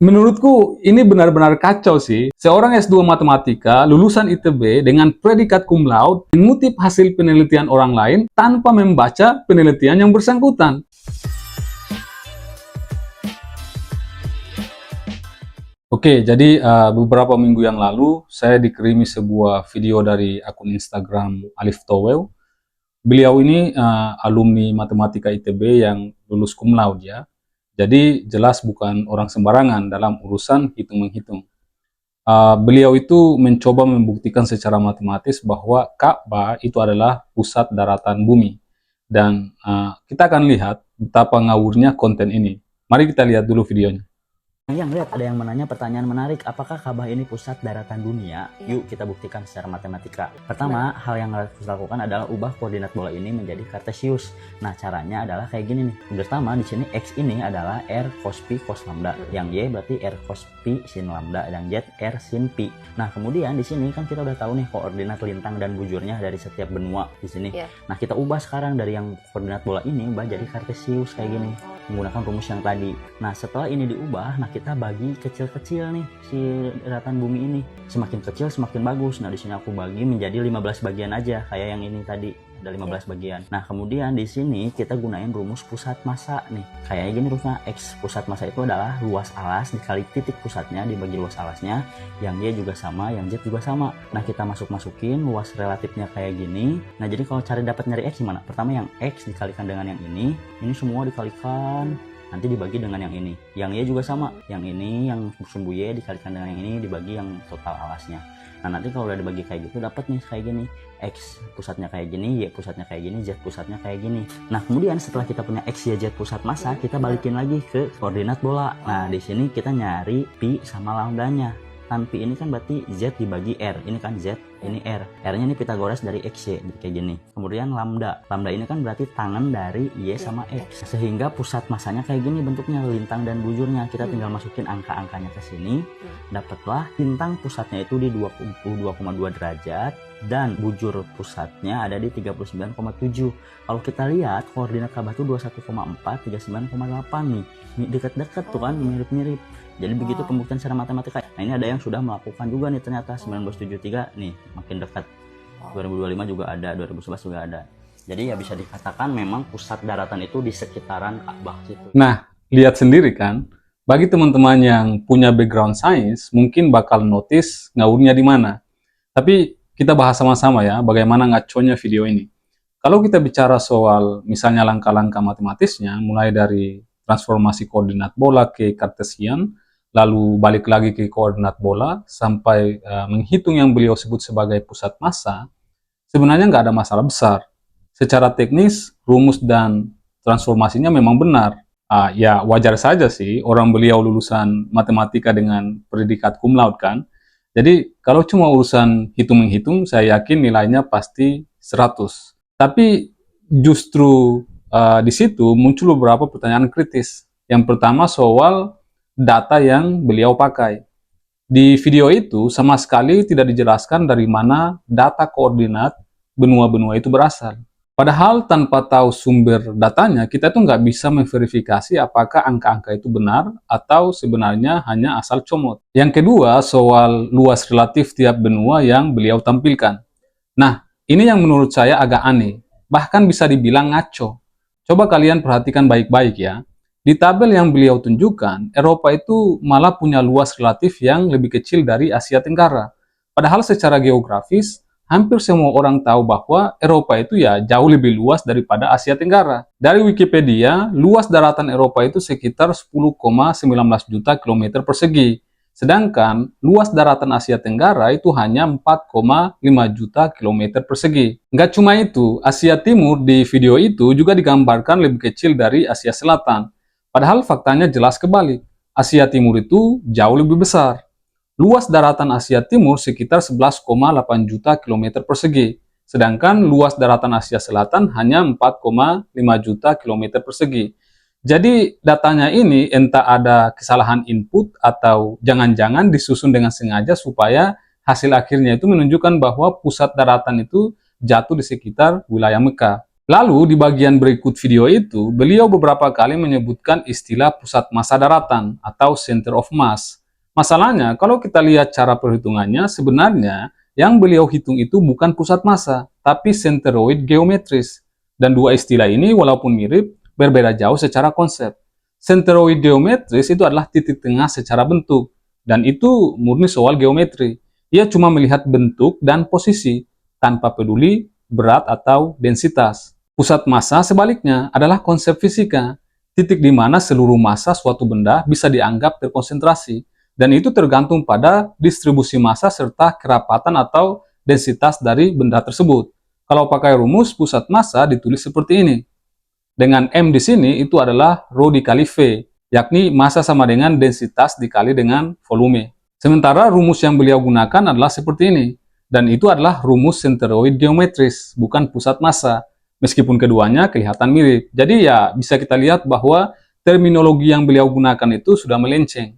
Menurutku ini benar-benar kacau sih. Seorang S2 Matematika lulusan ITB dengan predikat cum laude mengutip hasil penelitian orang lain tanpa membaca penelitian yang bersangkutan. Oke, jadi beberapa minggu yang lalu saya dikirimi sebuah video dari akun Instagram Alif Towel. Beliau ini alumni Matematika ITB yang lulus cum laude ya. Jadi jelas bukan orang sembarangan dalam urusan hitung-menghitung. Beliau itu mencoba membuktikan secara matematis bahwa Ka'bah itu adalah pusat daratan bumi. Dan kita akan lihat betapa ngawurnya konten ini. Mari kita lihat dulu videonya. Lihat ada yang menanya pertanyaan menarik, apakah Ka'bah ini pusat daratan dunia? Yuk kita buktikan secara matematika. Pertama, hal yang harus dilakukan adalah ubah koordinat bola ini menjadi kartesius. Nah, caranya adalah kayak gini nih. Pertama, di sini X ini adalah R cos pi cos lambda, yang Y berarti R cos pi sin lambda, dan Z R sin pi. Nah, kemudian di sini kan kita udah tahu nih koordinat lintang dan bujurnya dari setiap benua di sini. Nah, kita ubah sekarang dari yang koordinat bola ini ubah jadi kartesius kayak gini, menggunakan rumus yang tadi. Nah, setelah ini diubah, nah kita bagi kecil-kecil nih si daratan bumi ini. Semakin kecil semakin bagus. Nah, di sini aku bagi menjadi 15 bagian aja kayak yang ini tadi. Ada 15 bagian. Nah, kemudian di sini kita gunain rumus pusat massa nih. Kayak gini rumusnya, X pusat massa itu adalah luas alas dikali titik pusatnya dibagi luas alasnya. Yang Y juga sama, yang Z juga sama. Nah, kita masukin luas relatifnya kayak gini. Nah, jadi kalau cari dapat nyari X gimana? Pertama yang X dikalikan dengan yang ini semua dikalikan, nanti dibagi dengan yang ini. Yang Y juga sama, yang ini yang sumbu Y dikalikan dengan yang ini dibagi yang total alasnya. Nah, nanti kalau udah dibagi kayak gitu dapat nih kayak gini, X pusatnya kayak gini, Y pusatnya kayak gini, Z pusatnya kayak gini. Nah, kemudian setelah kita punya X, Y, Z pusat massa, kita balikin lagi ke koordinat bola. Nah, di sini kita nyari pi sama lambdanya. Kan pi ini kan berarti Z dibagi R, ini kan Z, ini R. R-nya ini Pitagoras dari X, Y, kayak gini. Kemudian lambda. Lambda ini kan berarti tangan dari Y sama X. Sehingga pusat masanya kayak gini bentuknya, lintang dan bujurnya. Kita tinggal masukin angka-angkanya ke sini. Dapatlah lintang pusatnya itu di 22,2 derajat dan bujur pusatnya ada di 39,7. Kalau kita lihat koordinat Ka'bah itu 21,4, 39,8 nih. Dekat-dekat tuh kan, mirip-mirip. Jadi begitu pembuktian secara matematika. Nah, ini ada yang sudah melakukan juga nih ternyata 1973 nih, makin dekat. 2025 juga ada, 2011 juga ada. Jadi ya bisa dikatakan memang pusat daratan itu di sekitaran Ka'bah situ. Nah, lihat sendiri kan, bagi teman-teman yang punya background sains, mungkin bakal notice ngawurnya di mana. Tapi kita bahas sama-sama ya, bagaimana ngaconya video ini. Kalau kita bicara soal misalnya langkah-langkah matematisnya, mulai dari transformasi koordinat bola ke kartesian, lalu balik lagi ke koordinat bola, sampai menghitung yang beliau sebut sebagai pusat massa, sebenarnya nggak ada masalah besar. Secara teknis, rumus dan transformasinya memang benar. Ya wajar saja sih, orang beliau lulusan matematika dengan predikat cum laude kan. Jadi kalau cuma urusan hitung-menghitung, saya yakin nilainya pasti 100. Tapi justru di situ muncul beberapa pertanyaan kritis. Yang pertama soal data yang beliau pakai. Di video itu sama sekali tidak dijelaskan dari mana data koordinat benua-benua itu berasal. Padahal tanpa tahu sumber datanya, kita tuh nggak bisa memverifikasi apakah angka-angka itu benar atau sebenarnya hanya asal comot. Yang kedua, soal luas relatif tiap benua yang beliau tampilkan. Nah, ini yang menurut saya agak aneh, bahkan bisa dibilang ngaco. Coba kalian perhatikan baik-baik ya. Di tabel yang beliau tunjukkan, Eropa itu malah punya luas relatif yang lebih kecil dari Asia Tenggara. Padahal secara geografis, hampir semua orang tahu bahwa Eropa itu ya jauh lebih luas daripada Asia Tenggara. Dari Wikipedia, luas daratan Eropa itu sekitar 10,19 juta kilometer persegi. Sedangkan luas daratan Asia Tenggara itu hanya 4,5 juta kilometer persegi. Nggak cuma itu, Asia Timur di video itu juga digambarkan lebih kecil dari Asia Selatan. Padahal faktanya jelas kebalik. Asia Timur itu jauh lebih besar. Luas daratan Asia Timur sekitar 11,8 juta kilometer persegi. Sedangkan luas daratan Asia Selatan hanya 4,5 juta kilometer persegi. Jadi datanya ini entah ada kesalahan input atau jangan-jangan disusun dengan sengaja supaya hasil akhirnya itu menunjukkan bahwa pusat daratan itu jatuh di sekitar wilayah Mekah. Lalu di bagian berikut video itu, beliau beberapa kali menyebutkan istilah pusat massa daratan atau center of mass. Masalahnya, kalau kita lihat cara perhitungannya, sebenarnya yang beliau hitung itu bukan pusat massa, tapi centroid geometris. Dan dua istilah ini walaupun mirip, berbeda jauh secara konsep. Centroid geometris itu adalah titik tengah secara bentuk, dan itu murni soal geometri. Ia cuma melihat bentuk dan posisi, tanpa peduli berat atau densitas. Pusat massa sebaliknya adalah konsep fisika, titik di mana seluruh massa suatu benda bisa dianggap terkonsentrasi, dan itu tergantung pada distribusi massa serta kerapatan atau densitas dari benda tersebut. Kalau pakai rumus pusat massa ditulis seperti ini. Dengan M di sini itu adalah rho dikali V, yakni massa sama dengan densitas dikali dengan volume. Sementara rumus yang beliau gunakan adalah seperti ini. Dan itu adalah rumus centroid geometris, bukan pusat massa. Meskipun keduanya kelihatan mirip. Jadi ya bisa kita lihat bahwa terminologi yang beliau gunakan itu sudah melenceng.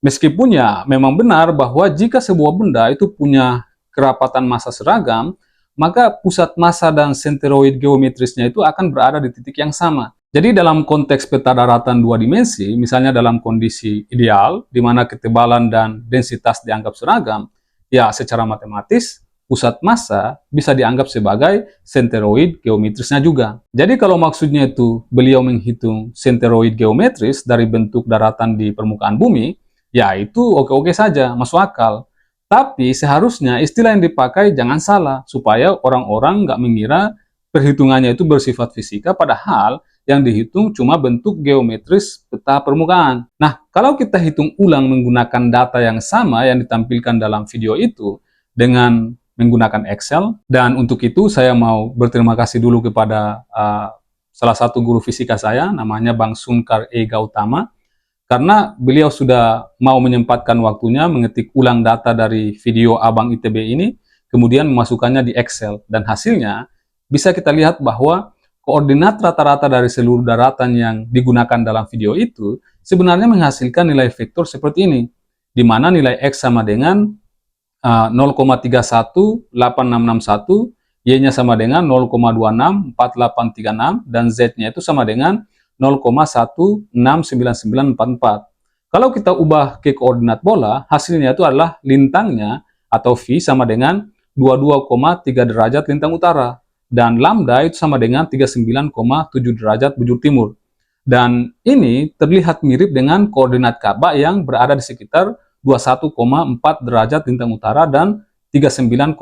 Meskipun ya memang benar bahwa jika sebuah benda itu punya kerapatan massa seragam, maka pusat massa dan centroid geometrisnya itu akan berada di titik yang sama. Jadi dalam konteks peta daratan dua dimensi, misalnya dalam kondisi ideal, di mana ketebalan dan densitas dianggap seragam, ya secara matematis, pusat massa bisa dianggap sebagai centroid geometrisnya juga. Jadi kalau maksudnya itu beliau menghitung centroid geometris dari bentuk daratan di permukaan bumi, ya itu oke-oke saja, masuk akal. Tapi seharusnya istilah yang dipakai jangan salah, supaya orang-orang nggak mengira perhitungannya itu bersifat fisika, padahal yang dihitung cuma bentuk geometris peta permukaan. Nah, kalau kita hitung ulang menggunakan data yang sama yang ditampilkan dalam video itu dengan menggunakan Excel, dan untuk itu saya mau berterima kasih dulu kepada salah satu guru fisika saya, namanya Bang Sunkar E. Gautama, karena beliau sudah mau menyempatkan waktunya mengetik ulang data dari video Abang ITB ini, kemudian memasukkannya di Excel, dan hasilnya bisa kita lihat bahwa koordinat rata-rata dari seluruh daratan yang digunakan dalam video itu sebenarnya menghasilkan nilai vektor seperti ini, di mana nilai X sama dengan 0,318661, Y-nya sama dengan 0,264836, dan Z-nya itu sama dengan 0,169944. Kalau kita ubah ke koordinat bola, hasilnya itu adalah lintangnya atau V sama dengan 22,3 derajat lintang utara, dan lambda itu sama dengan 39,7 derajat bujur timur. Dan ini terlihat mirip dengan koordinat Ka'bah yang berada di sekitar 21,4 derajat lintang utara dan 39,8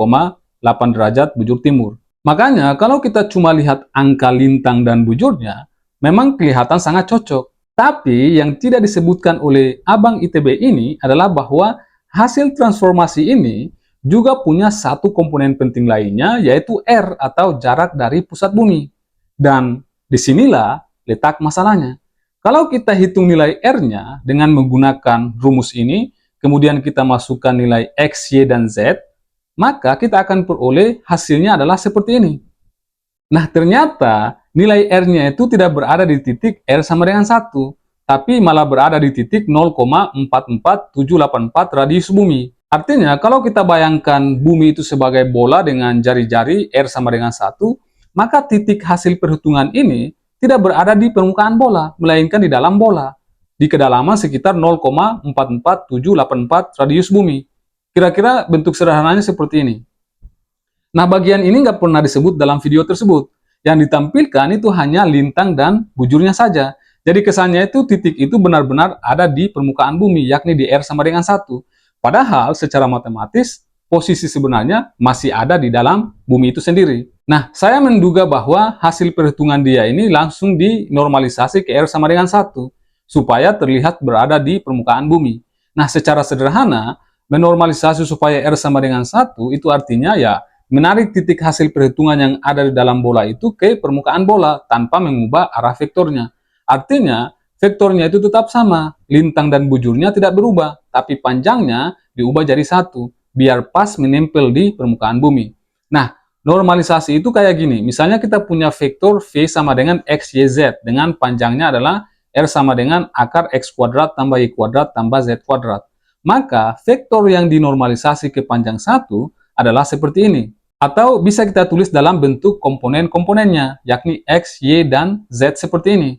derajat bujur timur. Makanya kalau kita cuma lihat angka lintang dan bujurnya, memang kelihatan sangat cocok. Tapi yang tidak disebutkan oleh Abang ITB ini adalah bahwa hasil transformasi ini juga punya satu komponen penting lainnya, yaitu R atau jarak dari pusat bumi. Dan disinilah letak masalahnya. Kalau kita hitung nilai R-nya dengan menggunakan rumus ini, kemudian kita masukkan nilai X, Y, dan Z, maka kita akan peroleh hasilnya adalah seperti ini. Nah, ternyata nilai R-nya itu tidak berada di titik R sama dengan 1, tapi malah berada di titik 0,44784 radius bumi. Artinya, kalau kita bayangkan bumi itu sebagai bola dengan jari-jari R sama dengan 1, maka titik hasil perhitungan ini tidak berada di permukaan bola, melainkan di dalam bola, di kedalaman sekitar 0,44784 radius bumi. Kira-kira bentuk sederhananya seperti ini. Nah, bagian ini nggak pernah disebut dalam video tersebut. Yang ditampilkan itu hanya lintang dan bujurnya saja. Jadi kesannya itu titik itu benar-benar ada di permukaan bumi, yakni di R sama dengan 1. Padahal secara matematis, posisi sebenarnya masih ada di dalam bumi itu sendiri. Nah, saya menduga bahwa hasil perhitungan dia ini langsung dinormalisasi ke R sama dengan 1, supaya terlihat berada di permukaan bumi. Nah, secara sederhana, menormalisasi supaya R sama dengan 1 itu artinya ya menarik titik hasil perhitungan yang ada di dalam bola itu ke permukaan bola tanpa mengubah arah vektornya. Artinya, vektornya itu tetap sama, lintang dan bujurnya tidak berubah, tapi panjangnya diubah jadi 1, biar pas menempel di permukaan bumi. Nah, normalisasi itu kayak gini, misalnya kita punya vektor V sama dengan X, Y, Z, dengan panjangnya adalah R sama dengan akar X kuadrat tambah Y kuadrat tambah Z kuadrat. Maka, vektor yang dinormalisasi ke panjang 1 adalah seperti ini. Atau bisa kita tulis dalam bentuk komponen-komponennya, yakni X, Y, dan Z seperti ini.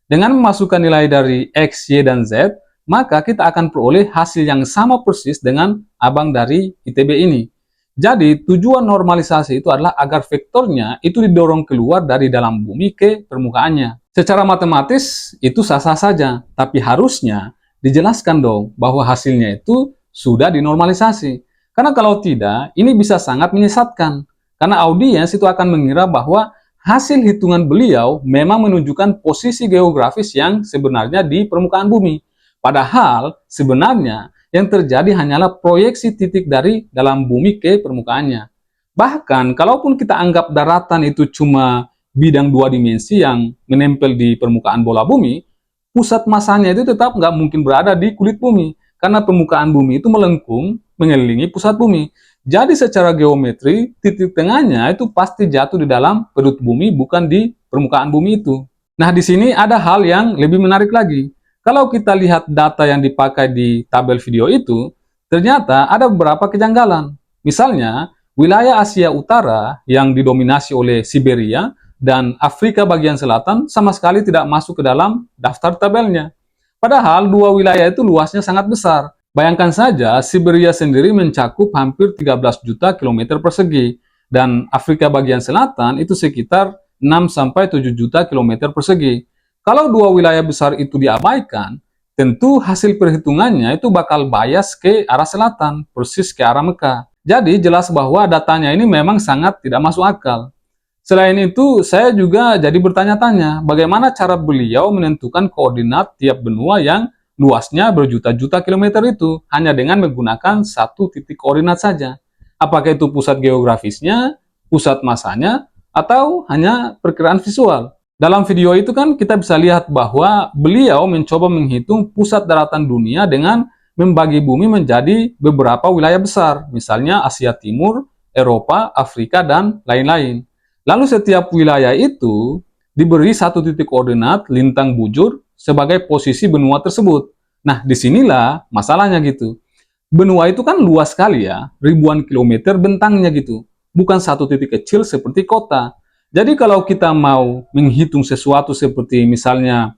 Dengan memasukkan nilai dari X, Y, dan Z, maka kita akan peroleh hasil yang sama persis dengan abang dari ITB ini. Jadi, tujuan normalisasi itu adalah agar vektornya itu didorong keluar dari dalam bumi ke permukaannya. Secara matematis, itu sah-sah saja, tapi harusnya dijelaskan dong bahwa hasilnya itu sudah dinormalisasi. Karena kalau tidak, ini bisa sangat menyesatkan. Karena audiens itu akan mengira bahwa hasil hitungan beliau memang menunjukkan posisi geografis yang sebenarnya di permukaan bumi. Padahal, sebenarnya yang terjadi hanyalah proyeksi titik dari dalam bumi ke permukaannya. Bahkan, kalaupun kita anggap daratan itu cuma bidang dua dimensi yang menempel di permukaan bola bumi, pusat masanya itu tetap nggak mungkin berada di kulit bumi, karena permukaan bumi itu melengkung mengelilingi pusat bumi. Jadi secara geometri, titik tengahnya itu pasti jatuh di dalam perut bumi, bukan di permukaan bumi itu. Nah, di sini ada hal yang lebih menarik lagi. Kalau kita lihat data yang dipakai di tabel video itu, ternyata ada beberapa kejanggalan. Misalnya, wilayah Asia Utara yang didominasi oleh Siberia dan Afrika bagian selatan sama sekali tidak masuk ke dalam daftar tabelnya. Padahal dua wilayah itu luasnya sangat besar. Bayangkan saja, Siberia sendiri mencakup hampir 13 juta kilometer persegi, dan Afrika bagian selatan itu sekitar 6-7 juta kilometer persegi. Kalau dua wilayah besar itu diabaikan, tentu hasil perhitungannya itu bakal bias ke arah selatan, persis ke arah Mekah. Jadi jelas bahwa datanya ini memang sangat tidak masuk akal. Selain itu, saya juga jadi bertanya-tanya, bagaimana cara beliau menentukan koordinat tiap benua yang luasnya berjuta-juta kilometer itu hanya dengan menggunakan satu titik koordinat saja. Apakah itu pusat geografisnya, pusat masanya, atau hanya perkiraan visual? Dalam video itu kan kita bisa lihat bahwa beliau mencoba menghitung pusat daratan dunia dengan membagi bumi menjadi beberapa wilayah besar, misalnya Asia Timur, Eropa, Afrika, dan lain-lain. Lalu setiap wilayah itu diberi satu titik koordinat lintang bujur sebagai posisi benua tersebut. Nah, disinilah masalahnya gitu. Benua itu kan luas sekali ya, ribuan kilometer bentangnya gitu. Bukan satu titik kecil seperti kota. Jadi kalau kita mau menghitung sesuatu seperti misalnya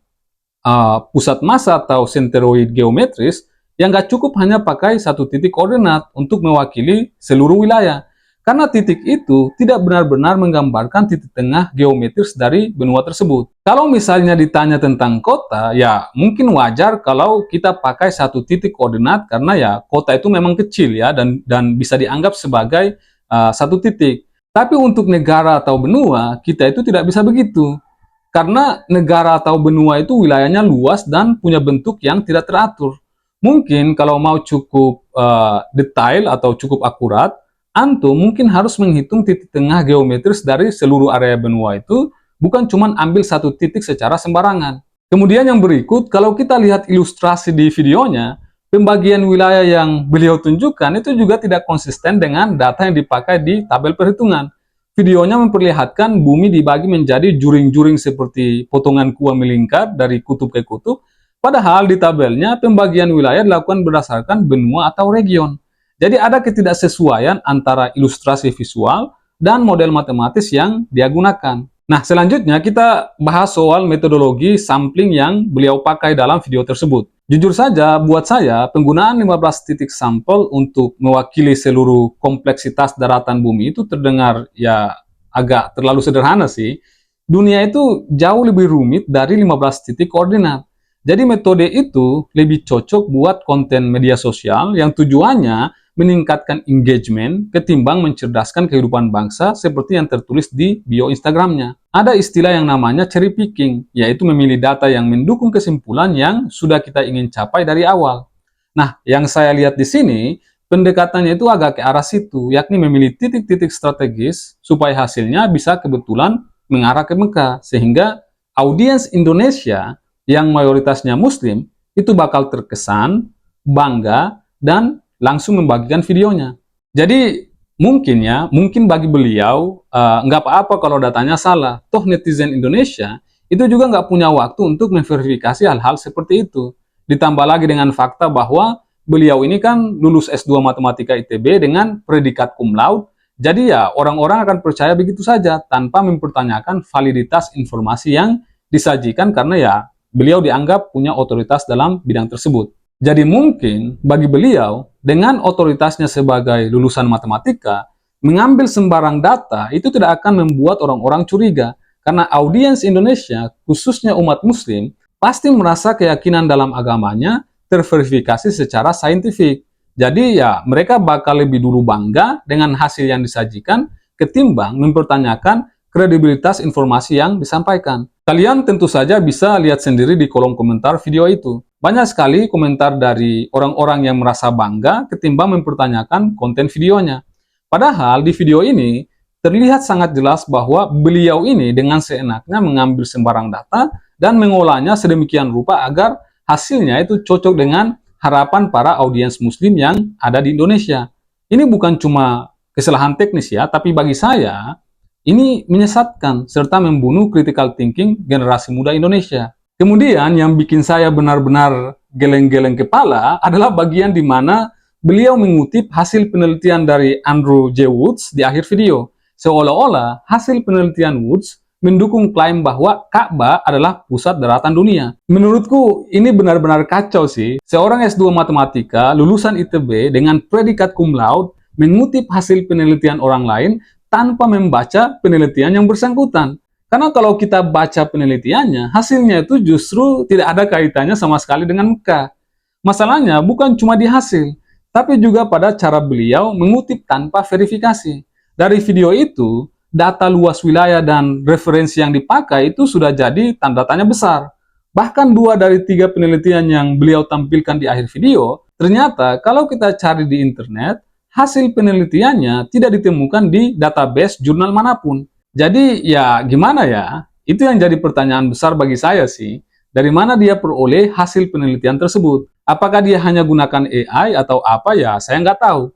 pusat massa atau senteroid geometris, yang nggak cukup hanya pakai satu titik koordinat untuk mewakili seluruh wilayah. Karena titik itu tidak benar-benar menggambarkan titik tengah geometris dari benua tersebut. Kalau misalnya ditanya tentang kota, ya mungkin wajar kalau kita pakai satu titik koordinat karena ya kota itu memang kecil ya dan bisa dianggap sebagai satu titik. Tapi untuk negara atau benua, kita itu tidak bisa begitu. Karena negara atau benua itu wilayahnya luas dan punya bentuk yang tidak teratur. Mungkin kalau mau cukup detail atau cukup akurat, antum mungkin harus menghitung titik tengah geometris dari seluruh area benua itu, bukan cuma ambil satu titik secara sembarangan. Kemudian yang berikut, kalau kita lihat ilustrasi di videonya, pembagian wilayah yang beliau tunjukkan itu juga tidak konsisten dengan data yang dipakai di tabel perhitungan. Videonya memperlihatkan bumi dibagi menjadi juring-juring seperti potongan kua melingkar dari kutub ke kutub, padahal di tabelnya pembagian wilayah dilakukan berdasarkan benua atau region. Jadi ada ketidaksesuaian antara ilustrasi visual dan model matematis yang dia gunakan. Nah, selanjutnya kita bahas soal metodologi sampling yang beliau pakai dalam video tersebut. Jujur saja, buat saya, penggunaan 15 titik sampel untuk mewakili seluruh kompleksitas daratan bumi itu terdengar ya agak terlalu sederhana sih. Dunia itu jauh lebih rumit dari 15 titik koordinat. Jadi metode itu lebih cocok buat konten media sosial yang tujuannya meningkatkan engagement ketimbang mencerdaskan kehidupan bangsa seperti yang tertulis di bio Instagramnya. Ada istilah yang namanya cherry picking, yaitu memilih data yang mendukung kesimpulan yang sudah kita ingin capai dari awal. Nah, yang saya lihat di sini, pendekatannya itu agak ke arah situ, yakni memilih titik-titik strategis supaya hasilnya bisa kebetulan mengarah ke Mekah, sehingga audiens Indonesia yang mayoritasnya Muslim itu bakal terkesan, bangga, dan langsung membagikan videonya. Jadi mungkin bagi beliau nggak apa-apa kalau datanya salah. Toh netizen Indonesia itu juga nggak punya waktu untuk memverifikasi hal-hal seperti itu. Ditambah lagi dengan fakta bahwa beliau ini kan lulus S2 Matematika ITB dengan predikat cum laude Jadi ya orang-orang akan percaya begitu saja tanpa mempertanyakan validitas informasi yang disajikan karena ya beliau dianggap punya otoritas dalam bidang tersebut. Jadi mungkin bagi beliau dengan otoritasnya sebagai lulusan matematika, mengambil sembarang data itu tidak akan membuat orang-orang curiga karena audiens Indonesia, khususnya umat muslim, pasti merasa keyakinan dalam agamanya terverifikasi secara saintifik. Jadi ya mereka bakal lebih dulu bangga dengan hasil yang disajikan ketimbang mempertanyakan kredibilitas informasi yang disampaikan. Kalian tentu saja bisa lihat sendiri di kolom komentar video itu. Banyak sekali komentar dari orang-orang yang merasa bangga ketimbang mempertanyakan konten videonya. Padahal di video ini terlihat sangat jelas bahwa beliau ini dengan seenaknya mengambil sembarang data dan mengolahnya sedemikian rupa agar hasilnya itu cocok dengan harapan para audiens muslim yang ada di Indonesia. Ini bukan cuma kesalahan teknis ya, tapi bagi saya ini menyesatkan serta membunuh critical thinking generasi muda Indonesia. Kemudian yang bikin saya benar-benar geleng-geleng kepala adalah bagian di mana beliau mengutip hasil penelitian dari Andrew J. Woods di akhir video. Seolah-olah hasil penelitian Woods mendukung klaim bahwa Ka'bah adalah pusat daratan dunia. Menurutku ini benar-benar kacau sih. Seorang S2 matematika lulusan ITB dengan predikat cum laude mengutip hasil penelitian orang lain tanpa membaca penelitian yang bersangkutan. Karena kalau kita baca penelitiannya, hasilnya itu justru tidak ada kaitannya sama sekali dengan Mekah. Masalahnya bukan cuma di hasil, tapi juga pada cara beliau mengutip tanpa verifikasi. Dari video itu, data luas wilayah dan referensi yang dipakai itu sudah jadi tanda tanya besar. Bahkan 2 dari 3 penelitian yang beliau tampilkan di akhir video, ternyata kalau kita cari di internet, hasil penelitiannya tidak ditemukan di database jurnal manapun. Jadi ya gimana ya? Itu yang jadi pertanyaan besar bagi saya sih. Dari mana dia peroleh hasil penelitian tersebut? Apakah dia hanya gunakan AI atau apa ya? Saya nggak tahu.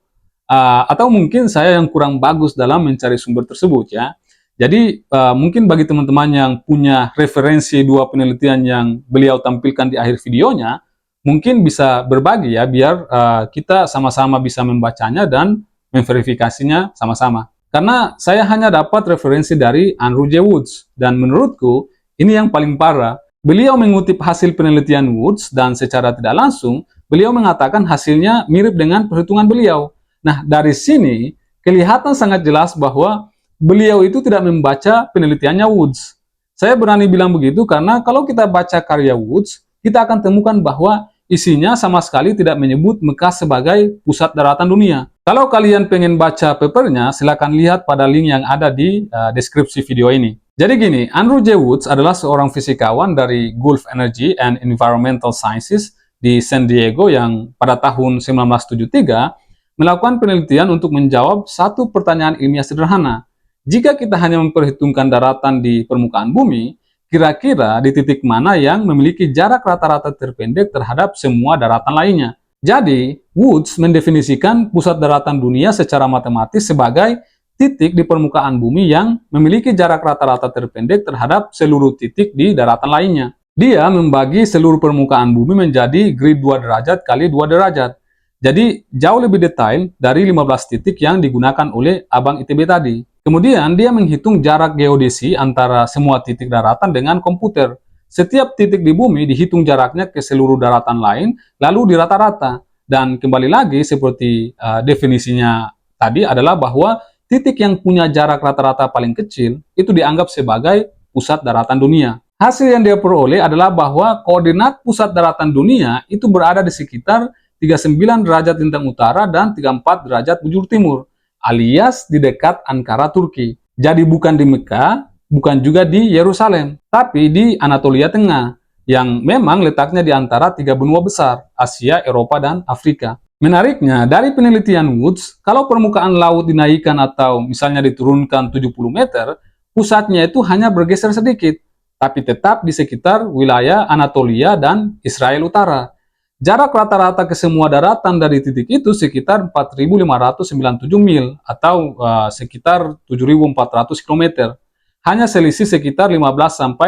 Atau mungkin saya yang kurang bagus dalam mencari sumber tersebut ya. Jadi mungkin bagi teman-teman yang punya referensi 2 penelitian yang beliau tampilkan di akhir videonya, mungkin bisa berbagi ya biar kita sama-sama bisa membacanya dan memverifikasinya sama-sama. Karena saya hanya dapat referensi dari Andrew J. Woods, dan menurutku ini yang paling parah. Beliau mengutip hasil penelitian Woods dan secara tidak langsung, beliau mengatakan hasilnya mirip dengan perhitungan beliau. Nah, dari sini kelihatan sangat jelas bahwa beliau itu tidak membaca penelitiannya Woods. Saya berani bilang begitu karena kalau kita baca karya Woods, kita akan temukan bahwa isinya sama sekali tidak menyebut Mekah sebagai pusat daratan dunia. Kalau kalian pengen baca papernya, silakan lihat pada link yang ada di deskripsi video ini. Jadi gini, Andrew J. Woods adalah seorang fisikawan dari Gulf Energy and Environmental Sciences di San Diego yang pada tahun 1973 melakukan penelitian untuk menjawab satu pertanyaan ilmiah sederhana. Jika kita hanya memperhitungkan daratan di permukaan bumi, kira-kira di titik mana yang memiliki jarak rata-rata terpendek terhadap semua daratan lainnya. Jadi, Woods mendefinisikan pusat daratan dunia secara matematis sebagai titik di permukaan bumi yang memiliki jarak rata-rata terpendek terhadap seluruh titik di daratan lainnya. Dia membagi seluruh permukaan bumi menjadi grid 2 derajat kali 2 derajat. Jadi, jauh lebih detail dari 15 titik yang digunakan oleh Abang ITB tadi. Kemudian, dia menghitung jarak geodesi antara semua titik daratan dengan komputer. Setiap titik di bumi dihitung jaraknya ke seluruh daratan lain, lalu dirata-rata. Dan kembali lagi, seperti definisinya tadi adalah bahwa titik yang punya jarak rata-rata paling kecil, itu dianggap sebagai pusat daratan dunia. Hasil yang dia peroleh adalah bahwa koordinat pusat daratan dunia itu berada di sekitar 39 derajat lintang utara dan 34 derajat bujur timur, alias di dekat Ankara, Turki. Jadi bukan di Mekah, bukan juga di Yerusalem, tapi di Anatolia Tengah, yang memang letaknya di antara 3 benua besar, Asia, Eropa, dan Afrika. Menariknya, dari penelitian Woods, kalau permukaan laut dinaikkan atau misalnya diturunkan 70 meter, pusatnya itu hanya bergeser sedikit, tapi tetap di sekitar wilayah Anatolia dan Israel Utara. Jarak rata-rata ke semua daratan dari titik itu sekitar 4.597 mil atau sekitar 7.400 km. Hanya selisih sekitar 15-20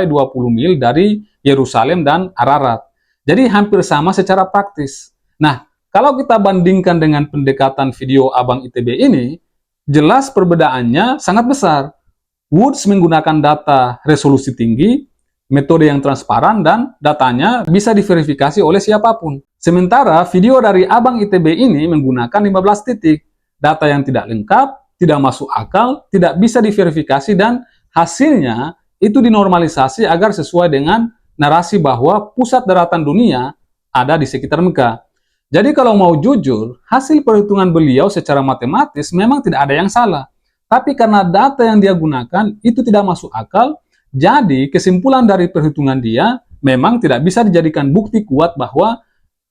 mil dari Yerusalem dan Ararat. Jadi hampir sama secara praktis. Nah, kalau kita bandingkan dengan pendekatan video Abang ITB ini, jelas perbedaannya sangat besar. Woods menggunakan data resolusi tinggi, metode yang transparan, dan datanya bisa diverifikasi oleh siapapun. Sementara video dari Abang ITB ini menggunakan 15 titik, data yang tidak lengkap, tidak masuk akal, tidak bisa diverifikasi, dan hasilnya itu dinormalisasi agar sesuai dengan narasi bahwa pusat daratan dunia ada di sekitar Mekah. Jadi kalau mau jujur, hasil perhitungan beliau secara matematis memang tidak ada yang salah. Tapi karena data yang dia gunakan itu tidak masuk akal, jadi kesimpulan dari perhitungan dia memang tidak bisa dijadikan bukti kuat bahwa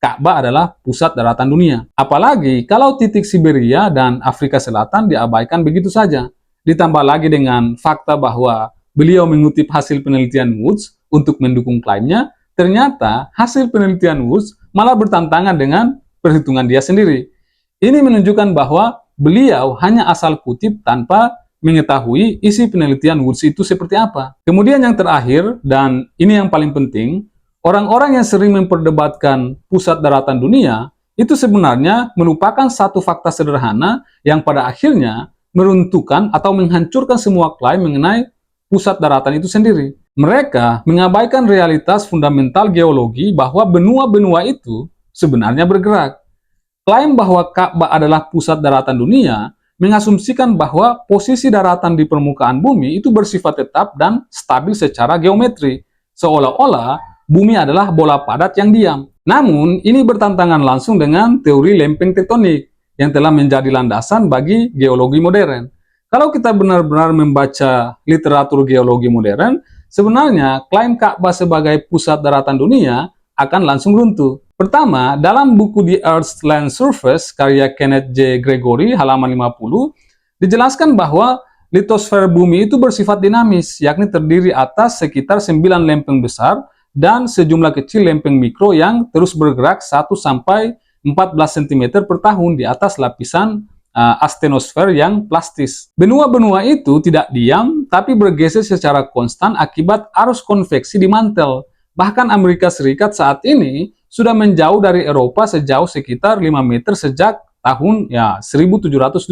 Ka'bah adalah pusat daratan dunia. Apalagi kalau titik Siberia dan Afrika Selatan diabaikan begitu saja. Ditambah lagi dengan fakta bahwa beliau mengutip hasil penelitian Woods untuk mendukung klaimnya, ternyata hasil penelitian Woods malah bertentangan dengan perhitungan dia sendiri. Ini menunjukkan bahwa beliau hanya asal kutip tanpa mengetahui isi penelitian Woods itu seperti apa. Kemudian yang terakhir, dan ini yang paling penting, orang-orang yang sering memperdebatkan pusat daratan dunia itu sebenarnya melupakan satu fakta sederhana yang pada akhirnya meruntuhkan atau menghancurkan semua klaim mengenai pusat daratan itu sendiri. Mereka mengabaikan realitas fundamental geologi bahwa benua-benua itu sebenarnya bergerak. Klaim bahwa Ka'bah adalah pusat daratan dunia mengasumsikan bahwa posisi daratan di permukaan bumi itu bersifat tetap dan stabil secara geometri, seolah-olah bumi adalah bola padat yang diam. Namun, ini bertentangan langsung dengan teori lempeng tektonik yang telah menjadi landasan bagi geologi modern. Kalau kita benar-benar membaca literatur geologi modern, sebenarnya klaim Ka'bah sebagai pusat daratan dunia akan langsung runtuh. Pertama, dalam buku The Earth's Land Surface karya Kenneth J. Gregory halaman 50, dijelaskan bahwa litosfer bumi itu bersifat dinamis, yakni terdiri atas sekitar 9 lempeng besar dan sejumlah kecil lempeng mikro yang terus bergerak 1-14 cm per tahun di atas lapisan astenosfer yang plastis. Benua-benua itu tidak diam, tapi bergeser secara konstan akibat arus konveksi di mantel. Bahkan Amerika Serikat saat ini sudah menjauh dari Eropa sejauh sekitar 5 meter sejak tahun 1776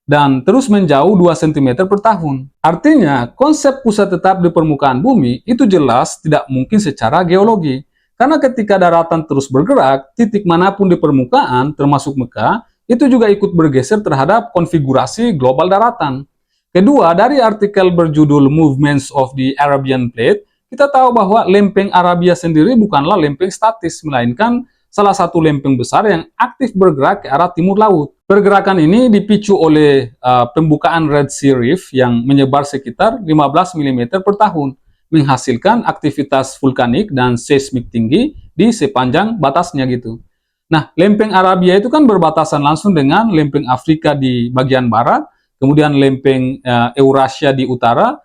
dan terus menjauh 2 cm per tahun. Artinya, konsep pusat tetap di permukaan bumi itu jelas tidak mungkin secara geologi. Karena ketika daratan terus bergerak, titik manapun di permukaan, termasuk Mekah, itu juga ikut bergeser terhadap konfigurasi global daratan. Kedua, dari artikel berjudul Movements of the Arabian Plate, kita tahu bahwa lempeng Arabia sendiri bukanlah lempeng statis, melainkan salah satu lempeng besar yang aktif bergerak ke arah timur laut. Pergerakan ini dipicu oleh pembukaan Red Sea Reef yang menyebar sekitar 15 mm per tahun, menghasilkan aktivitas vulkanik dan seismik tinggi di sepanjang batasnya gitu. Nah, lempeng Arabia itu kan berbatasan langsung dengan lempeng Afrika di bagian barat, kemudian lempeng Eurasia di utara,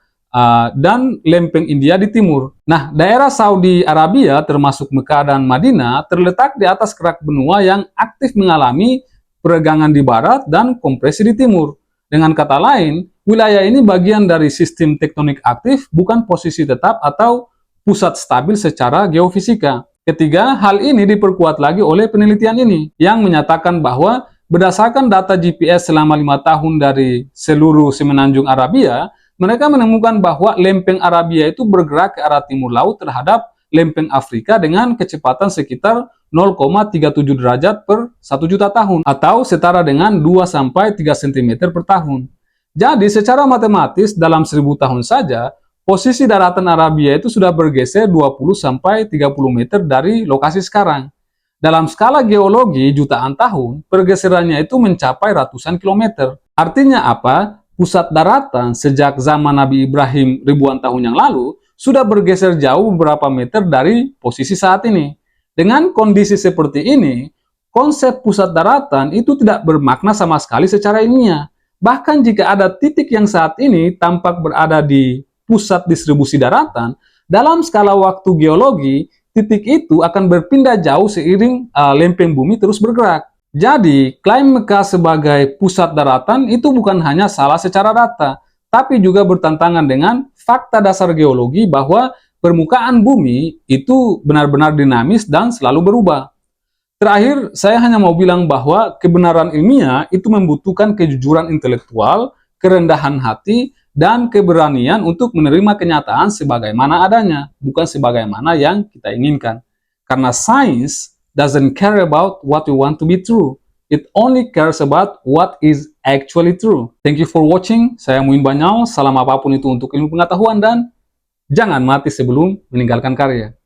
dan lempeng India di timur. Nah, daerah Saudi Arabia termasuk Mekah dan Madinah terletak di atas kerak benua yang aktif mengalami peregangan di barat dan kompresi di timur. Dengan kata lain, wilayah ini bagian dari sistem tektonik aktif, bukan posisi tetap atau pusat stabil secara geofisika. Ketiga, hal ini diperkuat lagi oleh penelitian ini yang menyatakan bahwa berdasarkan data GPS selama 5 tahun dari seluruh semenanjung Arabia, mereka menemukan bahwa lempeng Arabia itu bergerak ke arah timur laut terhadap lempeng Afrika dengan kecepatan sekitar 0,37 derajat per 1 juta tahun atau setara dengan 2-3 cm per tahun. Jadi secara matematis dalam 1000 tahun saja, posisi daratan Arabia itu sudah bergeser 20-30 meter dari lokasi sekarang. Dalam skala geologi jutaan tahun, pergeserannya itu mencapai ratusan kilometer. Artinya apa? Pusat daratan sejak zaman Nabi Ibrahim ribuan tahun yang lalu sudah bergeser jauh beberapa meter dari posisi saat ini. Dengan kondisi seperti ini, konsep pusat daratan itu tidak bermakna sama sekali secara ilmiah. Bahkan jika ada titik yang saat ini tampak berada di pusat distribusi daratan, dalam skala waktu geologi, titik itu akan berpindah jauh seiring lempeng bumi terus bergerak. Jadi, klaim Mekah sebagai pusat daratan itu bukan hanya salah secara data, tapi juga bertentangan dengan fakta dasar geologi bahwa permukaan bumi itu benar-benar dinamis dan selalu berubah. Terakhir, saya hanya mau bilang bahwa kebenaran ilmiah itu membutuhkan kejujuran intelektual, kerendahan hati, dan keberanian untuk menerima kenyataan sebagaimana adanya, bukan sebagaimana yang kita inginkan. Karena sains doesn't care about what we want to be true. It only cares about what is actually true. Thank you for watching. Saya Muin Banyau. Salam apapun itu untuk ilmu pengetahuan dan jangan mati sebelum meninggalkan karya.